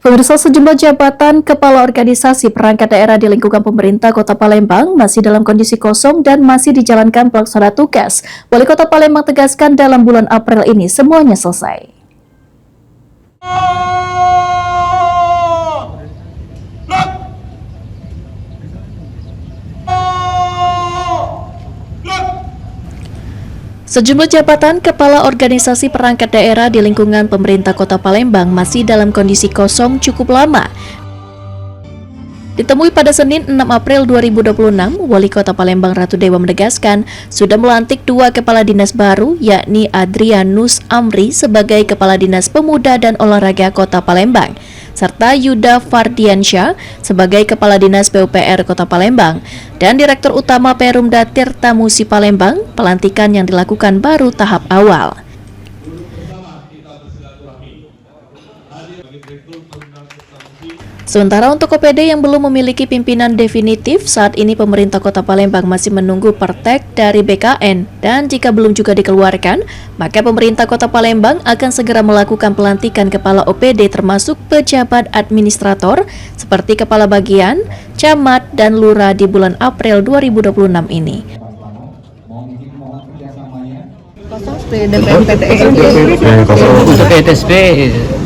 Pemirsa, sejumlah jabatan kepala organisasi perangkat daerah di lingkungan pemerintah Kota Palembang masih dalam kondisi kosong dan masih dijalankan pelaksana tugas. Wali Kota Palembang tegaskan dalam bulan April ini semuanya selesai. Sejumlah jabatan kepala organisasi perangkat daerah di lingkungan pemerintah Kota Palembang masih dalam kondisi kosong cukup lama. Ditemui pada Senin 6 April 2026, Wali Kota Palembang Ratu Dewa menegaskan sudah melantik 2 kepala dinas baru, yakni Adrianus Amri sebagai Kepala Dinas Pemuda dan Olahraga Kota Palembang, serta Yuda Fardiansyah sebagai Kepala Dinas PUPR Kota Palembang, dan Direktur Utama Perumda Tirta Musi Palembang. Pelantikan yang dilakukan baru tahap awal. Sementara untuk OPD yang belum memiliki pimpinan definitif, saat ini pemerintah Kota Palembang masih menunggu pertek dari BKN, dan jika belum juga dikeluarkan, maka pemerintah Kota Palembang akan segera melakukan pelantikan kepala OPD termasuk pejabat administrator seperti kepala bagian, camat, dan lurah di bulan April 2026 ini. Untuk PTSP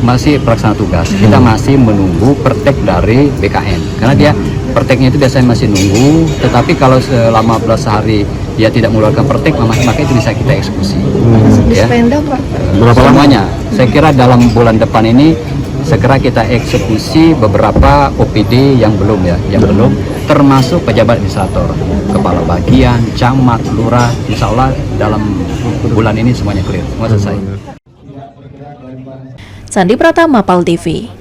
masih pelaksana tugas. Kita masih menunggu pertek dari BKN karena dia perteknya itu biasanya masih nunggu. Tetapi kalau selama belas hari dia tidak mengeluarkan pertek, maka itu bisa kita eksekusi. Ya. Semuanya. Saya kira dalam bulan depan ini segera kita eksekusi beberapa OPD yang belum, termasuk pejabat administrator, kepala bagian, camat, lurah. Insya Allah dalam bulan ini semuanya clear, semua selesai. Sandi Pratama, PAL TV.